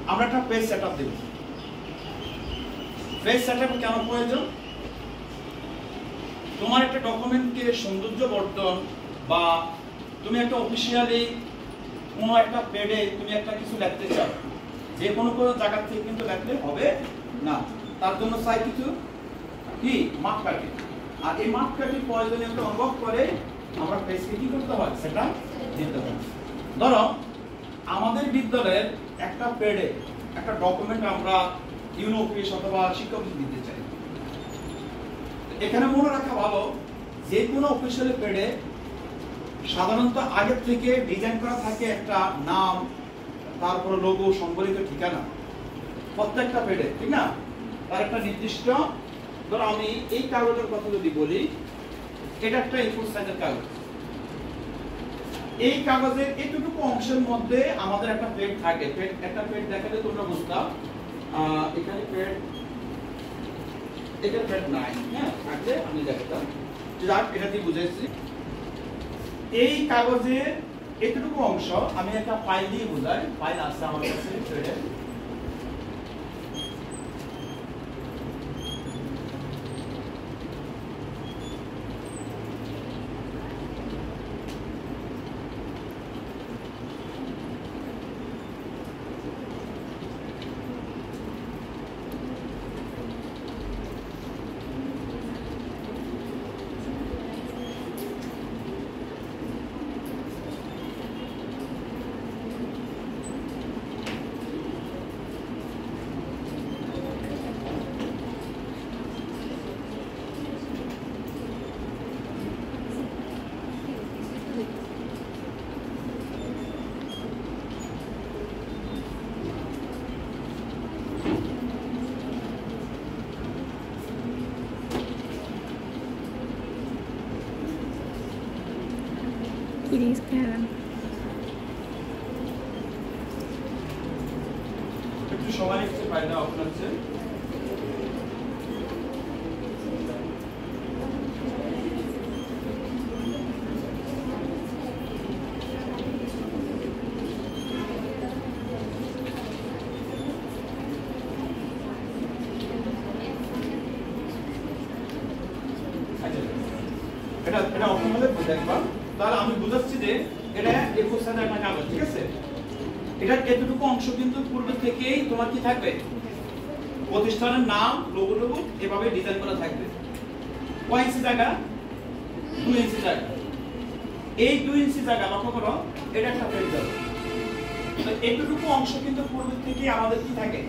আমরা একটা page setup দেব। Page setup কেন প্রয়োজন? তোমার একটা ডকুমেন্টকে সৌন্দর্য বর্ধন বা তুমি একটা অফিসিয়ালি কোনো একটা পেজে তুমি একটা কিছু লিখতে চাও, যে কোনো জায়গা থেকে কিন্তু লিখলে হবে না, তার জন্য চাই কিছু কি মাপকাঠি। আর এই মাপকাঠির প্রয়োজনীয়তা অনুভব করে আমরা পেজকে কি করতে হয় সেটা দিতে হয়। ধরো আমাদের বিদ্যালয়ের একটা পেজে একটা ডকুমেন্ট আমরা ইউনো অফিস অথবা শিক্ষক দিতে চাই। এখানে মনে রাখা ভালো, যে কোনো অফিসিয়াল পেজে সাধারণত আগের থেকে ডিজাইন করা থাকে একটা নাম, তারপর লোগো, সংবলিত ঠিকানা প্রত্যেকটা পেজে, ঠিক না? তার একটা নির্দিষ্ট, ধরো আমি এই কাগজের কথা যদি বলি, এটা একটা A4 সাইজের কাগজ। এই কাগজের এতটুকু অংশের মধ্যে আমাদের একটা পেজ থাকে। একটা পেজ দেখালে তোমরা বুঝতাম, এখানে পেজ, এখানে পেজ নাই, হ্যাঁ থাকলে আমি দেখাতাম, যাক এটা দিয়ে বুঝাইছি। এই কাগজের এতটুকু অংশ আমি একটা ফাইল দিয়ে বোঝাই, ফাইল আছে আমার কাছে পেজে। Please can. একটু সময় নিচ্ছে ফাইলটা ওপেন হচ্ছে। এটা ওপেন হলে দেখবা, তাহলে আমি বুঝাচ্ছি যে এটা A4 সাইজের একটা কাগজ, ঠিক আছে? এটার এতটুকু অংশ কিন্তু পূর্বে থেকেই তোমার কি থাকবে, প্রতিষ্ঠানের নাম, লোগো এভাবে ডিজাইন করা থাকবে। কয় ইঞ্চি জায়গা? 2 ইঞ্চি জায়গা। এই 2 ইঞ্চি জায়গা লক্ষ্য করো, এটা একটা পেজ যাবে। তো এতটুকু অংশ কিন্তু পূর্বে থেকেই আমাদের কি থাকে,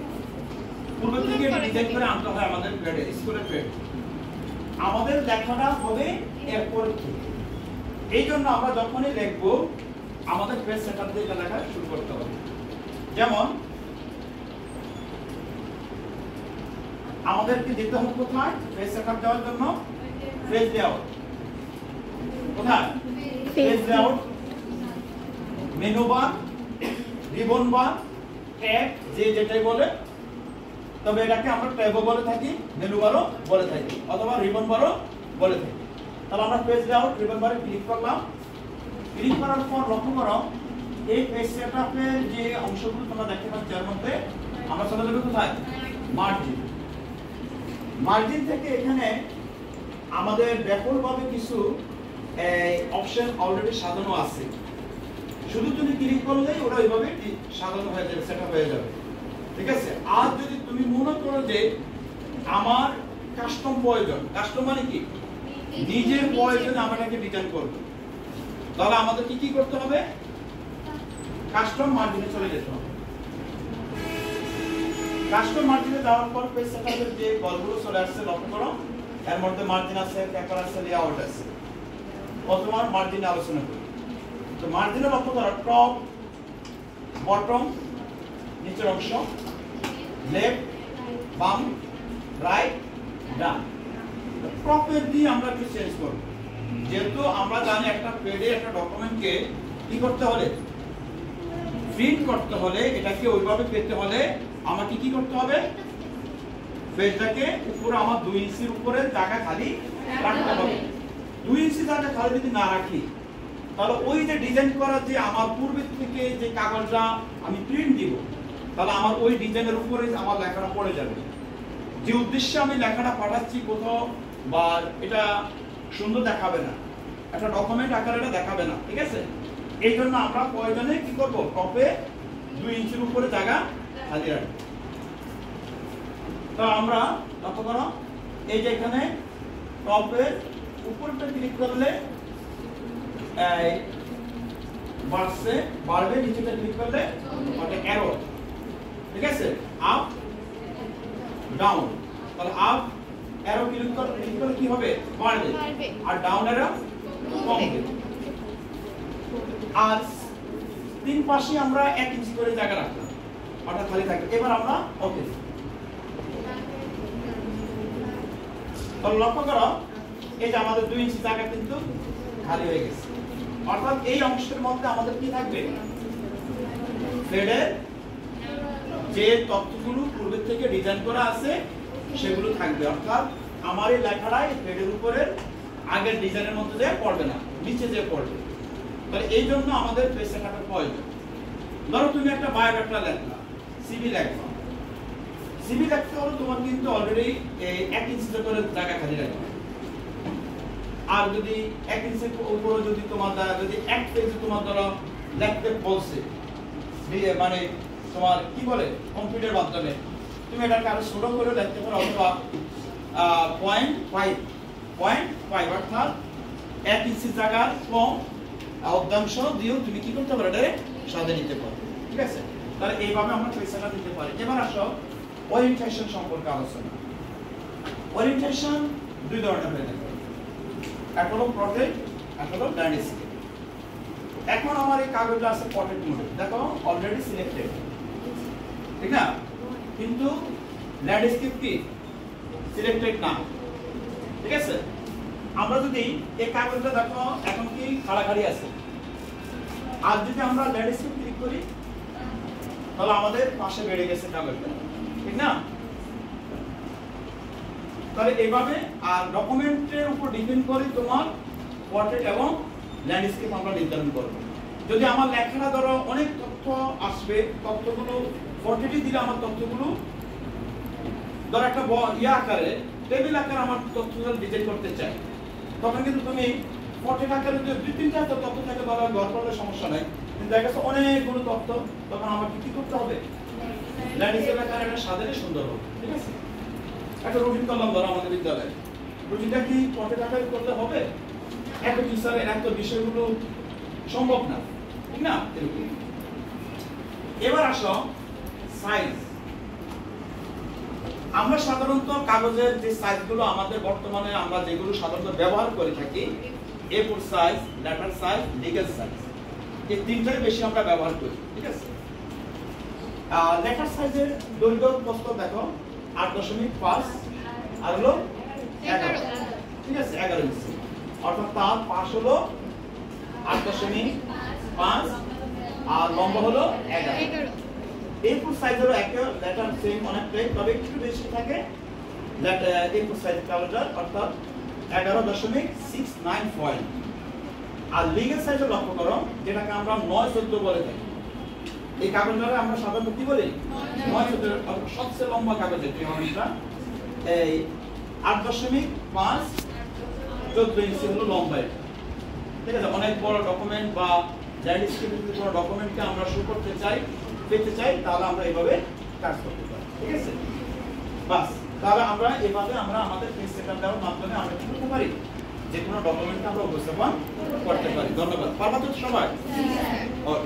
পূর্বে থেকে এটা ডিজাইন করে আনতে হয় আমাদের পেজে, স্কুলের পেজ। আমাদের লেখাটা হবে এরপর থেকে। এই জন্য আমরা যখনই লিখবো আমাদের পেজ সেটআপ দিয়ে লেখা শুরু করতে হবে। যেমন আমাদেরকে যেতে হবে কোথায় পেজ সেটআপ দেওয়ার জন্য, পেজ লেআউট। কোথায়? Page layout, menu bar, ribbon bar, tab, যে যেটাই বলে, তবে এটাকে আমরা ট্যাবও বলে থাকি, মেনু বারও বলে থাকি, অথবা রিবন বারও বলে থাকি। তাহলে আমরা পেজ লেআউট, রিবন বারে ক্লিক করলাম। ক্লিক করার পর লক্ষ্য করো, এই পেজ সেটআপের যে অংশগুলো তোমরা দেখতে পাচ্ছ, এর মধ্যে আমরা চলে যাব কোথায়, মার্জিন। মার্জিন থেকে এখানে আমাদের ব্যাপকভাবে কিছু অপশন অলরেডি সাজানো আছে, শুধু তুমি ক্লিক করলেই ওটা ওইভাবে সাজানো হয়ে যাবে, সেটআপ হয়ে যাবে, ঠিক আছে? আর যদি তুমি মনে করো যে আমার কাস্টম প্রয়োজন, কাস্টম মানে কি, নিজের প্রয়োজনে আমরা এটাকে ডিজাইন করব, তাহলে আমাদের কি করতে হবে, কাস্টম মার্জিনে চলে যেতে হবে। কাস্টম মার্জিনে যাওয়ার পর পেজ সেটআপের যে গলগুলো চলে আসছে লক্ষ্য করো, এর মধ্যে মার্জিন আছে, পেপার আছে, লেআউট আছে। প্রথমে মার্জিনে আলোচনা করি। তো মার্জিনে লক্ষ্য করো, টপ, বটম, নিচের অংশ, লেফট, বাম, রাইট, ডান। টপের দিয়ে আমরা একটু চেঞ্জ করব, যেহেতু আমরা জানি একটা পেজে একটা ডকুমেন্টকে কি করতে হলে, প্রিন্ট করতে হলে, এটাকে ওইভাবে পেতে হলে আমাকে কি করতে হবে, পেজটাকে উপরে আমার 2 ইঞ্চির উপরে জায়গা খালি রাখতে হবে। 2 ইঞ্চি জায়গা খালি যদি না রাখি, তাহলে ওই যে ডিজাইন করা যে আমার পূর্বে থেকে যে কাগজটা আমি প্রিন্ট দিব, তাহলে আমার ওই ডিজাইনের উপরে আমার লেখাটা পড়ে যাবে। যে উদ্দেশ্যে আমি লেখাটা পাঠাচ্ছি কোথাও বা এটা সুন্দর দেখাবে না, একটা ডকুমেন্ট আকারে এটা দেখাবে না, ঠিক আছে? এই জন্য আমরা প্রয়োজনে কি করব, টপে 2 ইঞ্চির উপরে জায়গা খালি রাখবো। তো আমরা লক্ষ্য করো, এই যে এখানে টপের উপরটা ক্লিক করলে বাড়বে, নিচেটা ক্লিক করলে ওটা অ্যারো, ঠিক আছে? আপ ডাউন, তাহলে আপ অ্যারো ক্লিক করলে কি হবে, বাড়বে, আর ডাউন অ্যারো কমবে। আর 3 পাশে আমরা 1 ইঞ্চি করে জায়গা রাখলাম, ওটা খালি থাকবে। এবার আমরা ওকে, তাহলে লক্ষ্য করো এই যে আমাদের 2 ইঞ্চি জায়গা কিন্তু খালি হয়ে গেছে। অর্থাৎ এই অংশের মধ্যে আমাদের কি থাকবে, থ্রেডের যে তথ্যগুলো পূর্বে থেকে ডিজাইন করা আছে সেগুলো থাকবে। অর্থাৎ আমার এই লেখাটা এই থ্রেডের উপরে আগের ডিজাইনের মধ্যে দিয়ে পড়বে না, নিচে দিয়ে পড়বে। তাহলে এই জন্য আমাদের পেজ লেখাটার প্রয়োজন। ধরো তুমি একটা বায়োডাটা লেখলা, সিভি লেখলা, সিভি লিখতে হলে তোমার কিন্তু অলরেডি 1 ইঞ্চি করে জায়গা খালি রাখবে। আর যদি 1 ইঞ্চির উপরে যদি তোমার যদি 1 পেজে তোমার ধরো লিখতে বলছে, মানে তোমার কি বলে কম্পিউটার মাধ্যমে, তুমি এটাকে আরো ছোট করে লিখতে পারো, অথবা 0.5 অর্থাৎ 1 ইঞ্চি জায়গার কম অর্ধাংশ দিয়েও তুমি কি করতে পারো, এটা সাজিয়ে নিতে পারো, ঠিক আছে? তাহলে এইভাবে আমরা পেজটা দিতে পারি। এবার আসো ওরিয়েন্টেশন সম্পর্কে আলোচনা। ওরিয়েন্টেশন 2 ধরনের হয়ে থাকে, একটা হলো প্রটেক্ট, একটা হলো ল্যান্ডস্কেপ। এখন আমার এই কাগজটা আছে প্রটেক্ট মোডে, দেখো অলরেডি সিলেক্টেড, ঠিক না? কিন্তু ল্যান্ডস্কেপ কি সিলেক্টেড না, ঠিক আছে? আমরা যদি এই কাগজটা দেখো এখন কি খাড়াখাড়ি আছে, আর যদি আমরা ল্যান্ডস্কেপ ক্লিক করি তাহলে আমাদের পাশে বেড়ে গেছে কাগজটা, ঠিক না? তাহলে এইভাবে আর ডকুমেন্টের উপর ডিপেন্ড করে তোমার পোর্ট্রেট এবং ল্যান্ডস্কেপ আমরা নির্ধারণ করব। যদি আমার লেখাটা ধরো অনেক তথ্য আসবে, তথ্যগুলো পোর্ট্রেটে দিলে আমার তথ্যগুলো ধরো একটা আকারে টেবিল আকারে আমার তথ্যগুলো ডিজাইন করতে চাই, তখন কিন্তু তুমি পোর্ট্রেট আকারে যদি 2-3টা তথ্য থাকে ধরো ঘর করলে সমস্যা নাই, কিন্তু দেখা গেছে অনেকগুলো তথ্য, তখন আমাকে কি করতে হবে, ল্যান্ডস্কেপ আকারে এটা সাজালে সুন্দর হবে, ঠিক আছে? একটা রুটিন করলাম ধরো আমাদের বিদ্যালয়ে, রুটিনটা কি পোর্ট্রেট আকারে করতে হবে? এত টিচারের এত বিষয়গুলো সম্ভব না, ঠিক না? এবার আসো সাইজ। আমরা সাধারণত কাগজের যে সাইজগুলো আমাদের বর্তমানে আমরা যেগুলো সাধারণত ব্যবহার করে থাকি, A4 size, letter size, legal size, এই তিনটাই বেশি আমরা ব্যবহার করি, ঠিক আছে? লেটার সাইজের দৈর্ঘ্য প্রস্থ দেখো 8.5 আর হলো 11, ঠিক আছে? 11 ইঞ্চি, অর্থাৎ তার পাশ হলো 8.5 আর লম্বা হলো 11। A4 সাইজের একটা লেটার সেম অনেকটাই, তবে একটু বেশি থাকে A4 সাইজ কালারটার, অর্থাৎ 11.69 পয়েন্ট। আর লিগ্যাল সাইজের লক্ষ্য করো, যেটাকে আমরা 9-14 বলে থাকি। এই কাগজটাকে আমরা সাধারণত কি বলি, 9-14, সবচেয়ে লম্বা কাগজের ত্রিমাত্রা এই 8.5 14 ইঞ্চি হলো লম্বা, ঠিক আছে? অনেক বড় ডকুমেন্ট বা ল্যান্ডস্কেপের কোনো ডকুমেন্টকে আমরা শো করতে চাই, পেতে চাই, তাহলে আমরা এইভাবে কাজ করতে পারি, ঠিক আছে? বাস, তাহলে আমরা এইভাবে আমরা আমাদের পেজ সেটআপ দেওয়ার মাধ্যমে আমরা কি করতে পারি, যে কোনো ডকুমেন্টকে আমরা উপস্থাপন করতে পারি। ধন্যবাদ। পারবা তো সবাই? ওকে।